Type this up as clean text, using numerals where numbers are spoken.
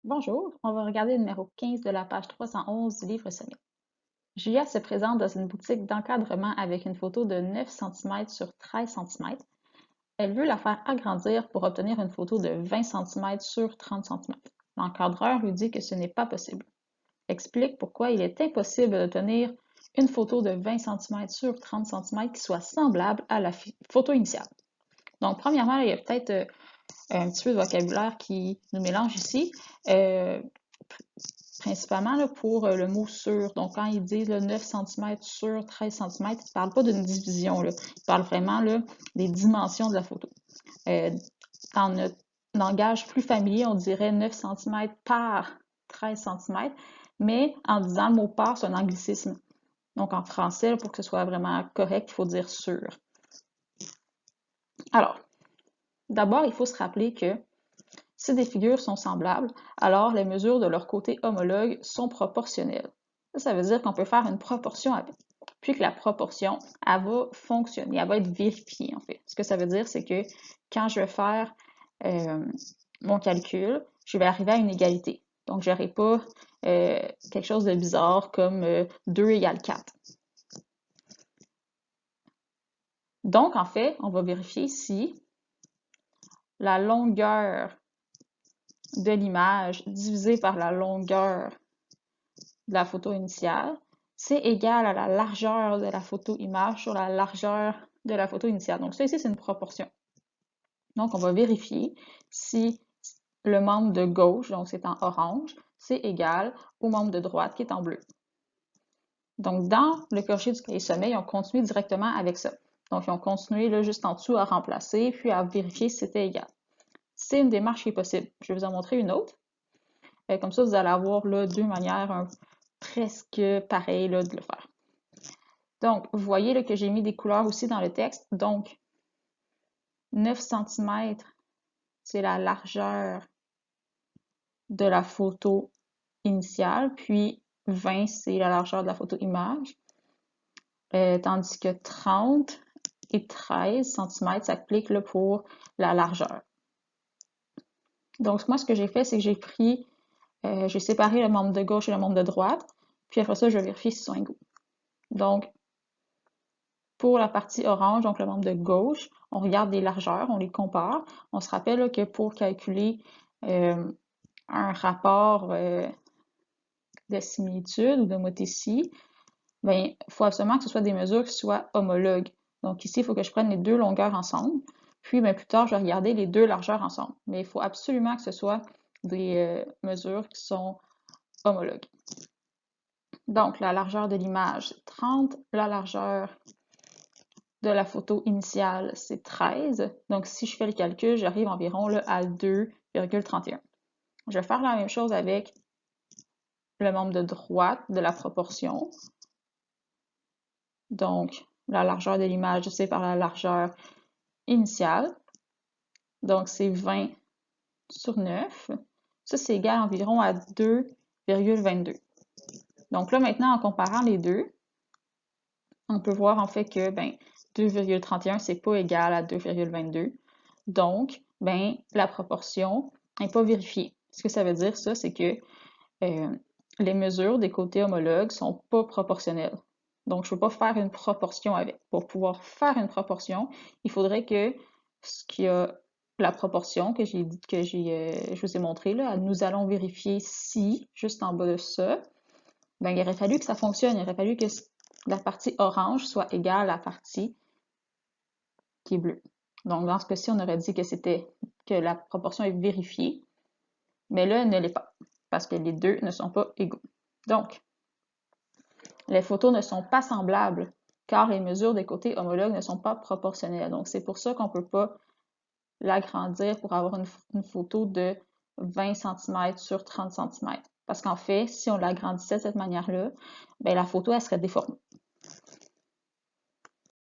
Bonjour, on va regarder le numéro 15 de la page 311 du livre sommet. Julia se présente dans une boutique d'encadrement avec une photo de 9 cm sur 13 cm. Elle veut la faire agrandir pour obtenir une photo de 20 cm sur 30 cm. L'encadreur lui dit que ce n'est pas possible. Explique pourquoi il est impossible d'obtenir une photo de 20 cm sur 30 cm qui soit semblable à la photo initiale. Donc, premièrement, il y a peut-être un petit peu de vocabulaire qui nous mélange ici. Principalement là, pour le mot sur. Donc, quand ils disent là, 9 cm sur 13 cm, ils ne parlent pas d'une division. Là. Ils parlent vraiment là, des dimensions de la photo. Dans notre langage plus familier, on dirait 9 cm par 13 cm, mais en disant le mot par, c'est un anglicisme. Donc, en français, là, pour que ce soit vraiment correct, il faut dire sur. Alors, d'abord, il faut se rappeler que si des figures sont semblables, alors les mesures de leur côté homologue sont proportionnelles. Ça veut dire qu'on peut faire une proportion avec, puis que la proportion, elle va fonctionner, elle va être vérifiée en fait. Ce que ça veut dire, c'est que quand je vais faire mon calcul, je vais arriver à une égalité. Donc, je n'aurai pas quelque chose de bizarre comme 2 égale 4. Donc, en fait, on va vérifier si la longueur de l'image divisé par la longueur de la photo initiale, c'est égal à la largeur de la photo image sur la largeur de la photo initiale. Donc ça ici, c'est une proportion. Donc on va vérifier si le membre de gauche, donc c'est en orange, c'est égal au membre de droite qui est en bleu. Donc dans le crochet du cahier sommet, ils ont continué directement avec ça. Donc ils ont continué là, juste en dessous à remplacer, puis à vérifier si c'était égal. C'est une démarche qui est possible. Je vais vous en montrer une autre. Comme ça, vous allez avoir là, deux manières presque pareilles là, de le faire. Donc, vous voyez là, que j'ai mis des couleurs aussi dans le texte. Donc, 9 cm, c'est la largeur de la photo initiale, puis 20, c'est la largeur de la photo image. Tandis que 30 et 13 cm s'appliquent là, pour la largeur. Donc, moi, ce que j'ai fait, c'est que j'ai séparé le membre de gauche et le membre de droite, puis après ça, je vérifie s'ils sont égaux. Donc, pour la partie orange, donc le membre de gauche, on regarde les largeurs, on les compare. On se rappelle là, que pour calculer un rapport de similitude ou de motétie, ben, il faut absolument que ce soit des mesures qui soient homologues. Donc ici, il faut que je prenne les deux longueurs ensemble. Puis ben, plus tard, je vais regarder les deux largeurs ensemble. Mais il faut absolument que ce soit des mesures qui sont homologues. Donc, la largeur de l'image, c'est 30. La largeur de la photo initiale, c'est 13. Donc, si je fais le calcul, j'arrive environ là, à 2,31. Je vais faire la même chose avec le membre de droite de la proportion. Donc, la largeur de l'image, c'est par la largeur initiale. Donc, c'est 20 sur 9. Ça, c'est égal environ à 2,22. Donc là, maintenant, en comparant les deux, on peut voir en fait que ben, 2,31, c'est pas égal à 2,22. Donc, ben, la proportion n'est pas vérifiée. Ce que ça veut dire, ça, c'est que les mesures des côtés homologues sont pas proportionnelles. Donc, je ne peux pas faire une proportion avec. Pour pouvoir faire une proportion, il faudrait que ce qui a la proportion que je vous ai montré là, nous allons vérifier si, juste en bas de ça, ben, il aurait fallu que ça fonctionne. Il aurait fallu que la partie orange soit égale à la partie qui est bleue. Donc, dans ce cas-ci, on aurait dit que la proportion est vérifiée, mais là, elle ne l'est pas, parce que les deux ne sont pas égaux. Donc, les photos ne sont pas semblables, car les mesures des côtés homologues ne sont pas proportionnelles. Donc, c'est pour ça qu'on ne peut pas l'agrandir pour avoir une photo de 20 cm sur 30 cm. Parce qu'en fait, si on l'agrandissait de cette manière-là, ben, la photo, elle serait déformée.